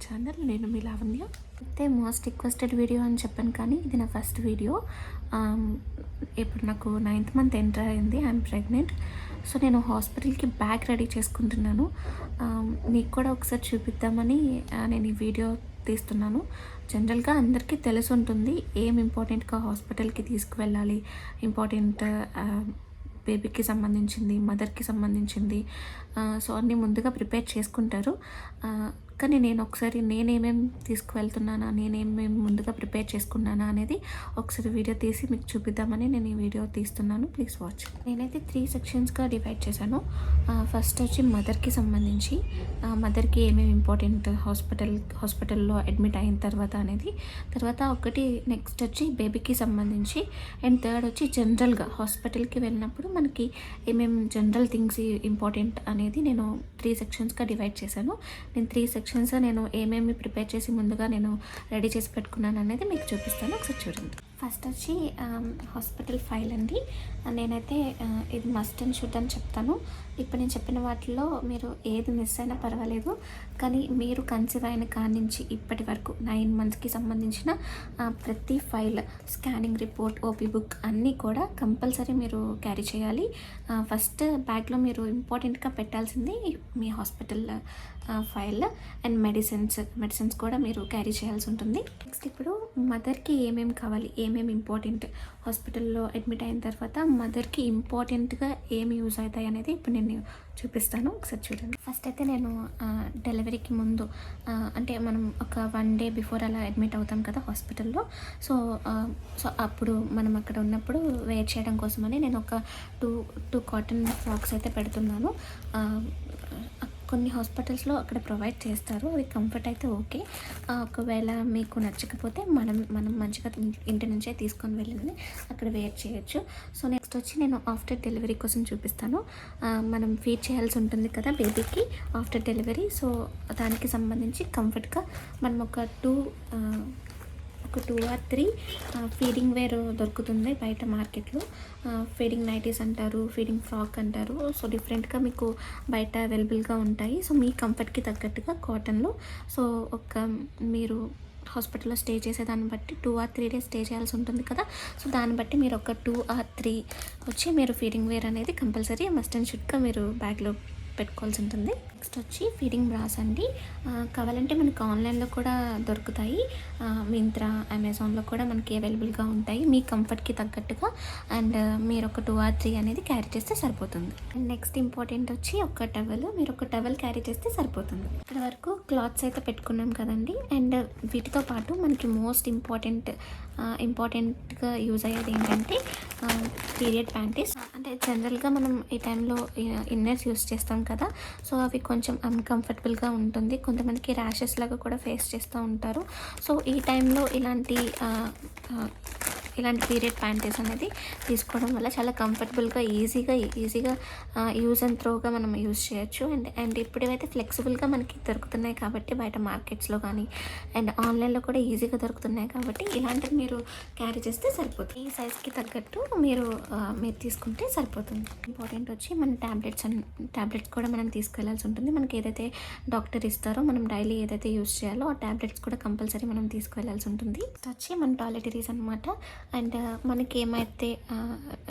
Channel. నేను మీ లావణ్య. అయితే most requested video అని చెప్పాను, కానీ ఇది నా ఫస్ట్ వీడియో. ఇప్పుడు నాకు 9th మంత్ ఎంటర్ అయింది. I'm pregnant. సో నేను హాస్పిటల్కి బ్యాగ్ రెడీ చేసుకుంటున్నాను. మీకు కూడా ఒకసారి చూపిద్దామని నేను ఈ వీడియో తీస్తున్నాను. జనరల్గా అందరికీ తెలిసి ఉంటుంది ఏం ఇంపార్టెంట్గా హాస్పిటల్కి తీసుకువెళ్ళాలి, ఇంపార్టెంట్ బేబీకి సంబంధించింది, మదర్కి సంబంధించింది. సో అన్నీ ముందుగా ప్రిపేర్ చేసుకుంటారు. కానీ నేను ఒకసారి నేనేమేమి తీసుకువెళ్తున్నానా, నేనేమేమి ముందుగా ప్రిపేర్ చేసుకున్నానా అనేది ఒకసారి వీడియో తీసి మీకు చూపిద్దామని నేను ఈ వీడియో తీస్తున్నాను. Please watch. నేనైతే 3 సెక్షన్స్గా డివైడ్ చేశాను. ఫస్ట్ వచ్చి మదర్కి సంబంధించి, మదర్కి ఏమేమి ఇంపార్టెంట్ హాస్పిటల్లో అడ్మిట్ అయిన తర్వాత అనేది, తర్వాత ఒకటి నెక్స్ట్ వచ్చి బేబీకి సంబంధించి, అండ్ థర్డ్ వచ్చి జనరల్గా హాస్పిటల్కి వెళ్ళినప్పుడు మనకి ఏమేమి జనరల్ థింగ్స్ ఇంపార్టెంట్ అనేది నేను 3 సెక్షన్స్గా డివైడ్ చేశాను. నేను 3 సెక్షన్స్ నేను ఏమేమి ప్రిపేర్ చేసి ముందుగా నేను రెడీ చేసి పెట్టుకున్నాను అనేది మీకు చూపిస్తాను. ఒకసారి చూడండి. ఫస్ట్ వచ్చి హాస్పిటల్ ఫైల్ అండి. నేనైతే ఇది మస్ట్ అండ్ షుడ్ అని చెప్తాను. ఇప్పుడు నేను చెప్పిన వాటిలో మీరు ఏది మిస్ అయినా పర్వాలేదు, కానీ మీరు కన్సీవ్ అయిన కాడి నుంచి ఇప్పటి వరకు 9 మంత్స్కి సంబంధించిన ప్రతి file, scanning report, OP book అన్నీ కూడా కంపల్సరీ మీరు క్యారీ చేయాలి. ఫస్ట్ బ్యాగ్లో మీరు ఇంపార్టెంట్గా పెట్టాల్సింది మీ హాస్పిటల్ ఫైల్ అండ్ మెడిసిన్స్ కూడా మీరు క్యారీ చేయాల్సి ఉంటుంది. నెక్స్ట్ ఇప్పుడు మదర్కి ఏమేమి కావాలి, ఏమేమి ఇంపార్టెంట్ హాస్పిటల్లో అడ్మిట్ అయిన తర్వాత మదర్కి ఇంపార్టెంట్గా ఏమి యూజ్ అవుతాయి అనేది ఇప్పుడు నేను చూపిస్తాను. ఒకసారి చూడండి. ఫస్ట్ అయితే నేను డెలివరీకి ముందు అంటే మనం ఒక 1 డే బిఫోర్ అలా అడ్మిట్ అవుతాం కదా హాస్పిటల్లో. సో అప్పుడు మనం అక్కడ ఉన్నప్పుడు వేర్ చేయడం కోసమని నేను ఒక టూ కాటన్ ఫ్రాక్స్ అయితే పెడుతున్నాను. కొన్ని హాస్పిటల్స్లో అక్కడ ప్రొవైడ్ చేస్తారు, అది కంఫర్ట్ అయితే ఓకే. ఒకవేళ మీకు నచ్చకపోతే మనం మంచిగా ఇంటి నుంచే తీసుకొని వెళ్ళింది అక్కడ వేర్ చేయొచ్చు. సో నెక్స్ట్ వచ్చి నేను ఆఫ్టర్ డెలివరీ కోసం చూపిస్తాను. మనం ఫీడ్ చేయాల్సి ఉంటుంది కదా బేబీకి ఆఫ్టర్ డెలివరీ. సో దానికి సంబంధించి కంఫర్ట్గా మనం ఒక 2 or 3 ఫీడింగ్ వేర్ దొరుకుతుంది బయట మార్కెట్లో. ఫీడింగ్ నైటీస్ అంటారు, ఫీడింగ్ ఫ్రాక్ అంటారు. సో డిఫరెంట్గా మీకు బయట అవైలబుల్గా ఉంటాయి. సో మీ కంఫర్ట్కి తగ్గట్టుగా కాటన్లో. సో మీరు హాస్పిటల్లో స్టే చేసేదాన్ని బట్టి 2 or 3 డేస్ స్టే చేయాల్సి ఉంటుంది కదా. సో దాన్ని బట్టి మీరు ఒక 2 or 3 వచ్చి మీరు ఫీడింగ్ వేర్ అనేది కంపల్సరీ మస్ట్ అండ్ షుడ్గా మీరు బ్యాగ్లో పెట్టుకోవాల్సి ఉంటుంది. నెక్స్ట్ వచ్చి ఫీడింగ్ బ్రాస్ అండి. కావాలంటే మనకు ఆన్లైన్లో కూడా దొరుకుతాయి, మింత్రా, అమెజాన్లో కూడా మనకి అవైలబుల్గా ఉంటాయి మీ కంఫర్ట్కి తగ్గట్టుగా. అండ్ మీరు ఒక 2 or 3 అనేది క్యారీ చేస్తే సరిపోతుంది. అండ్ నెక్స్ట్ ఇంపార్టెంట్ వచ్చి ఒక టవల్, మీరు ఒక టవల్ క్యారీ చేస్తే సరిపోతుంది. ఇక్కడ వరకు క్లాత్స్ అయితే పెట్టుకున్నాం కదండి. అండ్ వీటితో పాటు మనకి మోస్ట్ ఇంపార్టెంట్గా యూజ్ అయ్యేది ఏంటంటే పీరియడ్ ప్యాంటీస్. అంటే జనరల్గా మనం ఈ టైంలో ఇన్నర్స్ యూస్ చేస్తాం కదా. సో అవి కొంచెం అన్కంఫర్టబుల్గా ఉంటుంది, కొంతమందికి ర్యాషెస్ లాగా కూడా ఫేస్ చేస్తూ ఉంటారు. సో ఈ టైంలో ఇలాంటి పీరియడ్ ప్యాంటీస్ అనేది తీసుకోవడం వల్ల చాలా కంఫర్టబుల్గా ఈజీగా యూజ్ అండ్ త్రోగా మనం యూజ్ చేయొచ్చు. అండ్ ఇప్పుడైతే ఫ్లెక్సిబుల్గా మనకి దొరుకుతున్నాయి కాబట్టి బయట మార్కెట్స్లో కానీ అండ్ ఆన్లైన్లో కూడా ఈజీగా దొరుకుతున్నాయి కాబట్టి ఇలాంటివి మీరు క్యారీ చేస్తే సరిపోతుంది. ఈ సైజ్కి తగ్గట్టు మీరు తీసుకుంటే సరిపోతుంది. ఇంపార్టెంట్ వచ్చి మన ట్యాబ్లెట్స్ కూడా మనం తీసుకెళ్లాల్సి ఉంటుంది. మనకి ఏదైతే డాక్టర్ ఇస్తారో మనం డైలీ ఏదైతే యూజ్ చేయాలో ఆ ట్యాబ్లెట్స్ కూడా కంపల్సరీ మనం తీసుకెళ్లాల్సి ఉంటుంది. వచ్చి మన టాయిలెటరీస్ అనమాట. అండ్ మనకి ఏమైతే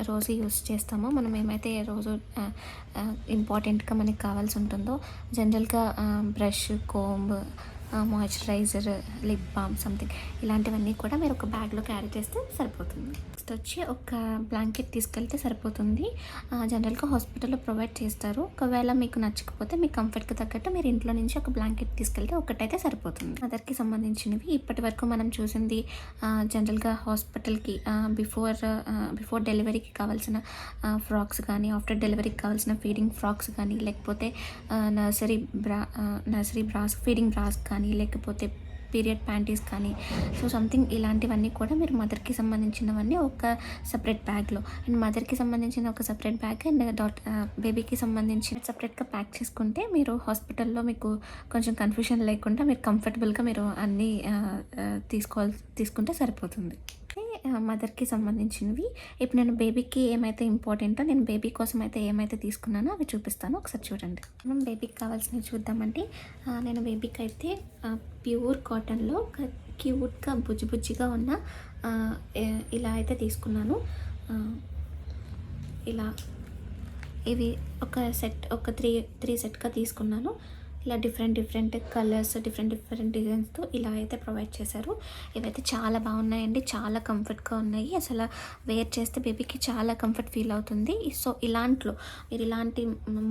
రోజు యూస్ చేస్తామో, మనం ఏమైతే రోజు ఇంపార్టెంట్గా మనకి కావాల్సి ఉంటుందో, జనరల్గా brush, comb, moisturiser, lip balm something ఇలాంటివన్నీ కూడా మీరు ఒక బ్యాగ్లో క్యారీ చేస్తే సరిపోతుంది. నెక్స్ట్ వచ్చి ఒక బ్లాంకెట్ తీసుకెళ్తే సరిపోతుంది. జనరల్గా హాస్పిటల్లో ప్రొవైడ్ చేస్తారు. ఒకవేళ మీకు నచ్చకపోతే మీ కంఫర్ట్కి తగ్గట్టు మీరు ఇంట్లో నుంచి ఒక బ్లాంకెట్ తీసుకెళ్తే ఒకటైతే సరిపోతుంది. మదర్కి సంబంధించినవి ఇప్పటి వరకు మనం చూసింది జనరల్గా హాస్పిటల్కి బిఫోర్ డెలివరీకి కావాల్సిన ఫ్రాక్స్ కానీ, ఆఫ్టర్ డెలివరీకి కావాల్సిన ఫీడింగ్ ఫ్రాక్స్ కానీ, లేకపోతే నర్సరీ బ్రాస్, ఫీడింగ్ బ్రాస్ కానీ, లేకపోతే పీరియడ్ ప్యాంటీస్ కానీ, సో సంథింగ్ ఇలాంటివన్నీ కూడా మీరు మదర్కి సంబంధించినవన్నీ ఒక సపరేట్ బ్యాగ్లో, అండ్ మదర్కి సంబంధించిన ఒక సపరేట్ బ్యాగ్ అండ్ బేబీకి సంబంధించిన సపరేట్గా ప్యాక్ చేసుకుంటే మీరు హాస్పిటల్లో మీకు కొంచెం కన్ఫ్యూషన్ లేకుండా మీరు కంఫర్టబుల్గా మీరు అన్నీ తీసుకుంటే సరిపోతుంది. మదర్కి సంబంధించినవి. ఇప్పుడు నేను బేబీకి ఏమైతే ఇంపార్టెంటో నేను బేబీ కోసం అయితే ఏమైతే తీసుకున్నానో అవి చూపిస్తాను, ఒకసారి చూడండి. మనం బేబీకి కావాల్సినవి చూద్దామండి. నేను బేబీకి అయితే ప్యూర్ కాటన్లో క్యూట్గా బుజ్జిగా ఉన్న ఇలా అయితే తీసుకున్నాను. ఇలా ఇవి ఒక సెట్, ఒక త్రీ సెట్గా తీసుకున్నాను. ఇలా డిఫరెంట్ కలర్స్, డిఫరెంట్ డిజైన్స్తో ఇలా అయితే ప్రొవైడ్ చేశారు. ఇవైతే చాలా బాగున్నాయండి, చాలా కంఫర్ట్గా ఉన్నాయి. అసలు వేర్ చేస్తే బేబీకి చాలా కంఫర్ట్ ఫీల్ అవుతుంది. సో ఇలాంట్లో మీరు ఇలాంటి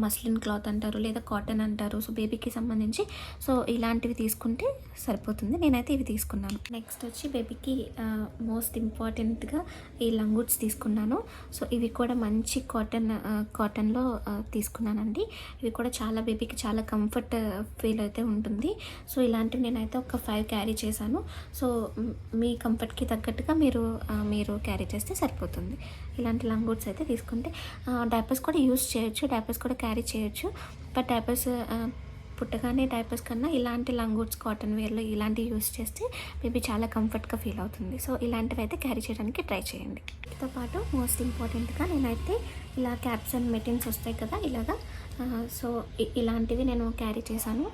మస్లిన్ క్లాత్ అంటారు లేదా కాటన్ అంటారు, సో బేబీకి సంబంధించి సో ఇలాంటివి తీసుకుంటే సరిపోతుంది. నేనైతే ఇవి తీసుకున్నాను. నెక్స్ట్ వచ్చి బేబీకి మోస్ట్ ఇంపార్టెంట్గా ఈ లంగూట్స్ తీసుకున్నాను. సో ఇవి కూడా మంచి కాటన్లో తీసుకున్నానండి. ఇవి కూడా చాలా బేబీకి చాలా కంఫర్ట్ ఫీల్ అయితే ఉంటుంది. సో ఇలాంటివి నేనైతే ఒక 5 క్యారీ చేశాను. సో మీ కంఫర్ట్కి తగ్గట్టుగా మీరు క్యారీ చేస్తే సరిపోతుంది. ఇలాంటి లంగూట్స్ అయితే తీసుకుంటే డైపర్స్ కూడా యూస్ చేయొచ్చు, డైపర్స్ కూడా క్యారీ చేయొచ్చు. బట్ డైపర్స్ పుట్టగానే డైపర్స్ కన్నా ఇలాంటి లంగూట్స్ కాటన్ వేర్లో ఇలాంటివి యూస్ చేస్తే బేబీ చాలా కంఫర్ట్గా ఫీల్ అవుతుంది. సో ఇలాంటివి అయితే క్యారీ చేయడానికి ట్రై చేయండి. వీటితో పాటు మోస్ట్ ఇంపార్టెంట్గా నేనైతే ఇలా క్యాప్స్ అండ్ మెటిన్స్ వస్తాయి కదా ఇలాగా, సో ఇలాంటివి నేను క్యారీ చేశాను.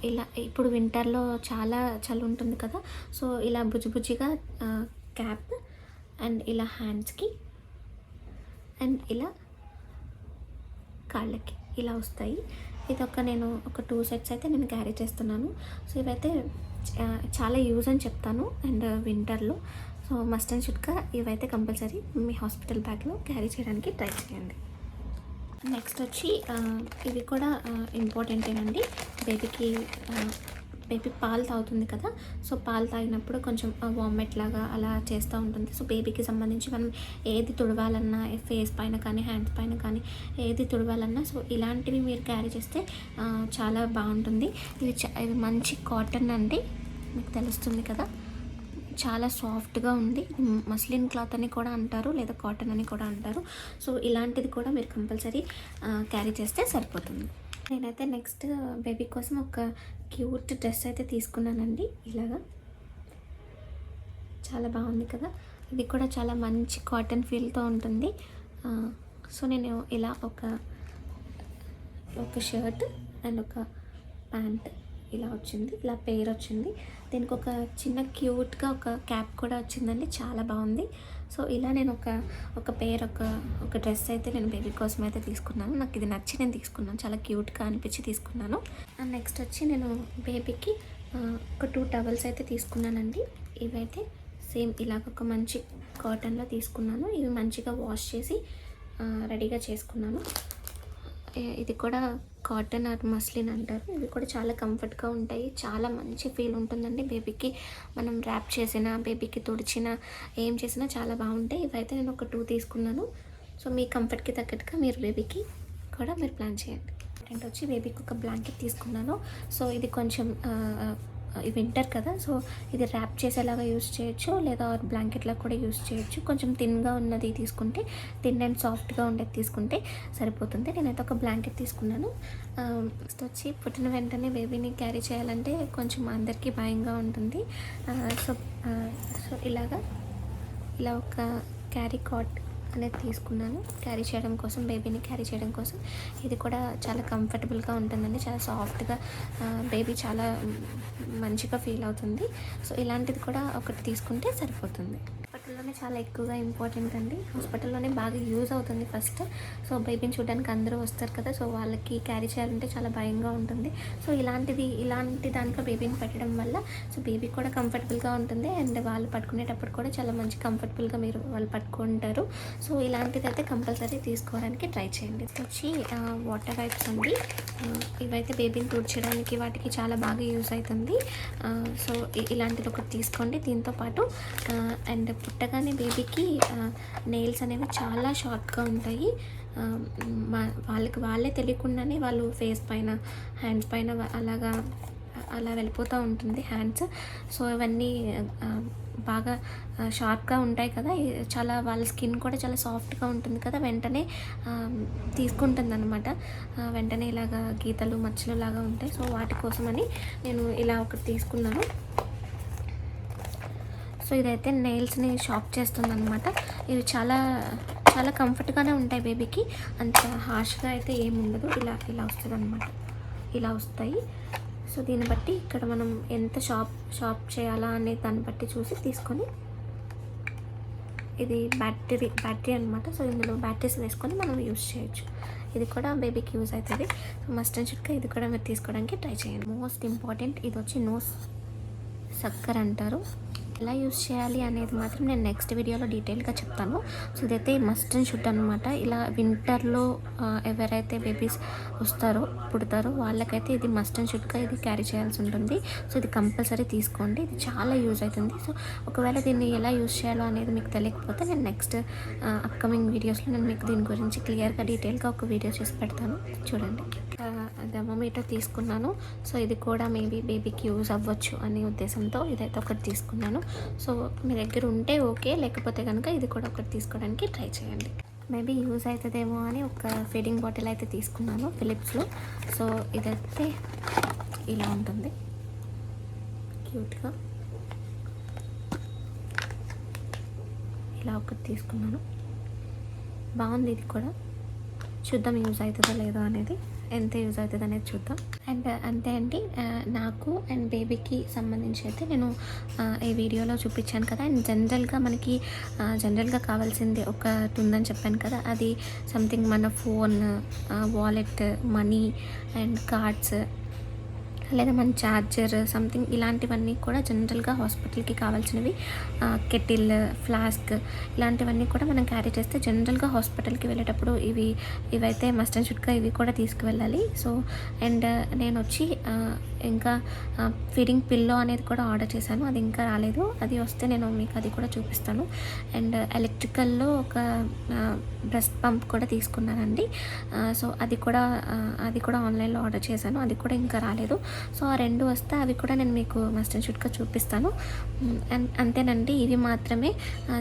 ఇలా ఇప్పుడు వింటర్లో చాలా చలి ఉంటుంది కదా, సో ఇలా బుజ్జిగా క్యాప్ అండ్ ఇలా హ్యాండ్స్కి అండ్ ఇలా కాళ్ళకి ఇలా వస్తాయి. నేను ఒక 2 సెట్స్ అయితే నేను క్యారీ చేస్తున్నాను. సో ఇవైతే చాలా యూజ్ అని చెప్తాను. అండ్ వింటర్లో సో మస్ట్ అండ్ షుడ్గా ఇవైతే కంపల్సరీ మీ హాస్పిటల్ బ్యాగ్లో క్యారీ చేయడానికి ట్రై చేయండి. నెక్స్ట్ వచ్చి ఇవి కూడా ఇంపార్టెంటేనండి. బేబీ పాలు తాగుతుంది కదా, సో పాలు తాగినప్పుడు కొంచెం వామిట్ లాగా అలా చేస్తూ ఉంటుంది. సో బేబీకి సంబంధించి మనం ఏది తుడవాలన్నా, ఫేస్ పైన కానీ హ్యాండ్స్ పైన కానీ ఏది తుడవాలన్నా సో ఇలాంటివి మీరు క్యారీ చేస్తే చాలా బాగుంటుంది. ఇవి మంచి కాటన్ అండి, మీకు తెలుస్తుంది కదా, చాలా సాఫ్ట్గా ఉంది. మస్లిన్ క్లాత్ అని కూడా అంటారు లేదా కాటన్ అని కూడా అంటారు. సో ఇలాంటిది కూడా మీరు కంపల్సరీ క్యారీ చేస్తే సరిపోతుంది. నేనైతే నెక్స్ట్ బేబీ కోసం ఒక క్యూట్ డ్రెస్ అయితే తీసుకున్నానండి. ఇలాగా చాలా బాగుంది కదా, ఇది కూడా చాలా మంచి కాటన్ ఫీల్తో ఉంటుంది. సో నేను ఇలా ఒక షర్ట్ అండ్ ఒక ప్యాంట్ ఇలా వచ్చింది, ఇలా పెయిర్ వచ్చింది. దీనికి ఒక చిన్న క్యూట్గా ఒక క్యాప్ కూడా వచ్చిందండి, చాలా బాగుంది. సో ఇలా నేను ఒక పెయిర్ ఒక డ్రెస్ అయితే నేను బేబీ కోసం అయితే తీసుకున్నాను. నాకు ఇది నచ్చి నేను తీసుకున్నాను, చాలా క్యూట్గా అనిపించి తీసుకున్నాను. అండ్ నెక్స్ట్ వచ్చి నేను బేబీకి ఒక 2 టవల్స్ అయితే తీసుకున్నానండి. ఇవైతే సేమ్ ఇలాగ ఒక మంచి కాటన్లో తీసుకున్నాను. ఇవి మంచిగా వాష్ చేసి రెడీగా చేసుకున్నాను. ఇది కూడా కాటన్ ఆర్ మస్లిన్ అంటారు. ఇవి కూడా చాలా కంఫర్ట్గా ఉంటాయి, చాలా మంచి ఫీల్ ఉంటుందండి. బేబీకి మనం ర్యాప్ చేసినా, బేబీకి తుడిచినా, ఏం చేసినా చాలా బాగుంటాయి. ఇవైతే నేను ఒక 2 తీసుకున్నాను. సో మీ కంఫర్ట్కి తగ్గట్టుగా మీరు బేబీకి కూడా మీరు ప్లాన్ చేయండి. అండ్ వచ్చి బేబీకి ఒక బ్లాంకెట్ తీసుకున్నాను. సో ఇది కొంచెం వింటర్ కదా, సో ఇది ర్యాప్ చేసేలాగా యూస్ చేయొచ్చు లేదా బ్లాంకెట్లా కూడా యూస్ చేయొచ్చు. కొంచెం థిన్గా ఉన్నది తీసుకుంటే, థిన్ అండ్ సాఫ్ట్గా ఉండేది తీసుకుంటే సరిపోతుంది. నేనైతే ఒక బ్లాంకెట్ తీసుకున్నాను. నెక్స్ట్ వచ్చి పుట్టిన వెంటనే బేబీని క్యారీ చేయాలంటే కొంచెం అందరికీ భయంగా ఉంటుంది. సో ఇలా ఒక క్యారీ కాట్ అనేది తీసుకున్నాను క్యారీ చేయడం కోసం, బేబీని క్యారీ చేయడం కోసం. ఇది కూడా చాలా కంఫర్టబుల్గా ఉంటుందండి, చాలా సాఫ్ట్గా, బేబీ చాలా మంచిగా ఫీల్ అవుతుంది. సో ఇలాంటిది కూడా ఒకటి తీసుకుంటే సరిపోతుంది. హాస్పిటల్లోనే చాలా ఎక్కువగా ఇంపార్టెంట్ అండి, హాస్పిటల్లోనే బాగా యూజ్ అవుతుంది ఫస్ట్. సో బేబీని చూడడానికి అందరూ వస్తారు కదా, సో వాళ్ళకి క్యారీ చేయాలంటే చాలా భయంగా ఉంటుంది. సో ఇలాంటి దాంట్లో బేబీని పెట్టడం వల్ల సో బేబీ కూడా కంఫర్టబుల్గా ఉంటుంది అండ్ వాళ్ళు పట్టుకునేటప్పుడు కూడా చాలా మంచి కంఫర్టబుల్గా వాళ్ళు పట్టుకుంటారు. సో ఇలాంటిది అయితే కంపల్సరీ తీసుకోవడానికి ట్రై చేయండి. వచ్చి వాటర్ వైప్స్ అండి. ఇవైతే బేబీని తుడచడానికి వాటికి చాలా బాగా యూజ్ అవుతుంది. సో ఇలాంటిది ఒకటి తీసుకోండి. దీంతో పాటు అండ్ పుట్టగానే బేబీకి నెయిల్స్ అనేవి చాలా షార్ప్గా ఉంటాయి. వాళ్ళే తెలియకుండానే వాళ్ళు ఫేస్ పైన, హ్యాండ్స్ పైన అలా వెళ్ళిపోతూ ఉంటుంది హ్యాండ్స్. సో ఇవన్నీ బాగా షార్ప్గా ఉంటాయి కదా, చాలా వాళ్ళ స్కిన్ కూడా చాలా సాఫ్ట్గా ఉంటుంది కదా, వెంటనే తీసుకుంటుంది అనమాట. వెంటనే ఇలాగా గీతలు మచ్చలు లాగా ఉంటాయి. సో వాటి కోసమని నేను ఇలా ఒకటి తీసుకున్నాను. సో ఇదైతే నెయిల్స్ని షార్ప్ చేస్తుంది అనమాట. ఇవి చాలా చాలా కంఫర్ట్గానే ఉంటాయి బేబీకి, అంత హార్ష్గా అయితే ఏమి ఉండదు. ఇలా ఇలా వస్తుంది అనమాట, ఇలా వస్తాయి. సో దీన్ని బట్టి ఇక్కడ మనం ఎంత షార్ప్ చేయాలా అనే దాన్ని బట్టి చూసి తీసుకొని, ఇది బ్యాటరీ అనమాట. సో ఇందులో బ్యాటరీస్ వేసుకొని మనం యూజ్ చేయొచ్చు. ఇది కూడా బేబీకి యూజ్ అవుతుంది. సో మస్ట్ అండ్ షుడ్గా ఇది కూడా మీరు తీసుకోవడానికి ట్రై చేయండి. మోస్ట్ ఇంపార్టెంట్ ఇది వచ్చి నోస్ సక్కర్ అంటారు. ఎలా యూజ్ చేయాలి అనేది మాత్రం నేను నెక్స్ట్ వీడియోలో డీటెయిల్గా చెప్తాను. సో ఇదైతే మస్ట్ అండ్ షుడ్ అనమాట. ఇలా వింటర్లో ఎవరైతే బేబీస్ పుడతారో వాళ్ళకైతే ఇది మస్ట్ అండ్ షుడ్గా ఇది క్యారీ చేయాల్సి ఉంటుంది. సో ఇది కంపల్సరీ తీసుకోండి, ఇది చాలా యూజ్ అవుతుంది. సో ఒకవేళ దీన్ని ఎలా యూజ్ చేయాలో అనేది మీకు తెలియకపోతే నేను నెక్స్ట్ అప్కమింగ్ వీడియోస్లో నేను మీకు దీని గురించి క్లియర్గా డీటెయిల్గా ఒక వీడియో చేసి పెడతాను, చూడండి. థర్మోమీటర్ తీసుకున్నాను. సో ఇది కూడా మేబీ బేబీకి యూజ్ అవ్వచ్చు అనే ఉద్దేశంతో ఇదైతే ఒకటి తీసుకున్నాను. సో మీ దగ్గర ఉంటే ఓకే, లేకపోతే కనుక ఇది కూడా ఒకటి తీసుకోవడానికి ట్రై చేయండి. మేబీ యూజ్ అవుతుందేమో అని ఒక ఫీడింగ్ బాటిల్ అయితే తీసుకున్నాను ఫిలిప్స్లో. సో ఇదైతే ఇలా ఉంటుంది క్యూట్గా, ఇలా ఒకటి తీసుకున్నాను. బాగుంది ఇది కూడా, చూద్దాం యూజ్ అవుతుందో లేదో అనేది, ఎంత యూజ్ అవుతుంది అనేది చూద్దాం. అండ్ అంతే అండి, నాకు అండ్ బేబీకి సంబంధించి అయితే నేను ఈ వీడియోలో చూపించాను కదా. అండ్ జనరల్గా కావాల్సింది ఒకటి ఉందని చెప్పాను కదా, అది సంథింగ్ మన phone, wallet, money and cards, లేదా మన ఛార్జర్ సంథింగ్ ఇలాంటివన్నీ కూడా జనరల్గా హాస్పిటల్కి కావాల్సినవి. కెటిల్, ఫ్లాస్క్ ఇలాంటివన్నీ కూడా మనం క్యారీ చేస్తే జనరల్గా హాస్పిటల్కి వెళ్ళేటప్పుడు ఇవైతే మస్ట్ అండ్ షుడ్గా ఇవి కూడా తీసుకువెళ్ళాలి. సో అండ్ నేను వచ్చి ఇంకా ఫీడింగ్ పిల్లో అనేది కూడా ఆర్డర్ చేశాను, అది ఇంకా రాలేదు. అది వస్తే నేను మీకు అది కూడా చూపిస్తాను. అండ్ ఎలక్ట్రికల్లో ఒక బ్రెస్ట్ పంప్ కూడా తీసుకున్నానండి. సో అది కూడా ఆన్లైన్లో ఆర్డర్ చేశాను, అది కూడా ఇంకా రాలేదు. సో ఆ రెండు వస్తే అవి కూడా నేను మీకు మస్ట్ అండ్ షుడ్గా చూపిస్తాను. అండ్ అంతేనండి, ఇవి మాత్రమే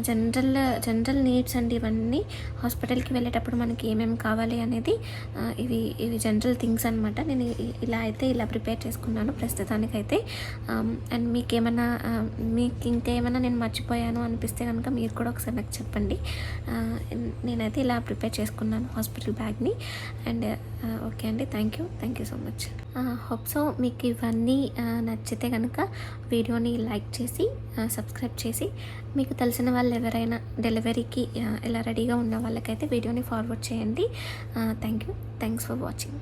జనరల్ నీడ్స్ అండి. ఇవన్నీ హాస్పిటల్కి వెళ్ళేటప్పుడు మనకి ఏమేమి కావాలి అనేది ఇవి జనరల్ థింగ్స్ అనమాట. నేను ఇలా ప్రిపేర్ చేసుకున్నాను ప్రస్తుతానికైతే. అండ్ మీకు ఇంకేమైనా నేను మర్చిపోయాను అనిపిస్తే కనుక మీరు కూడా ఒకసారి నాకు చెప్పండి. నేనైతే ఇలా ప్రిపేర్ చేసుకున్నాను హాస్పిటల్ బ్యాగ్ని. అండ్ ఓకే అండి, thank you so much. Hope so మీకు ఇవన్నీ నచ్చితే కనుక వీడియోని లైక్ చేసి సబ్స్క్రైబ్ చేసి, మీకు తెలిసిన వాళ్ళు ఎవరైనా డెలివరీకి ఇలా రెడీగా ఉన్న వాళ్ళకైతే వీడియోని ఫార్వర్డ్ చేయండి. Thanks for watching.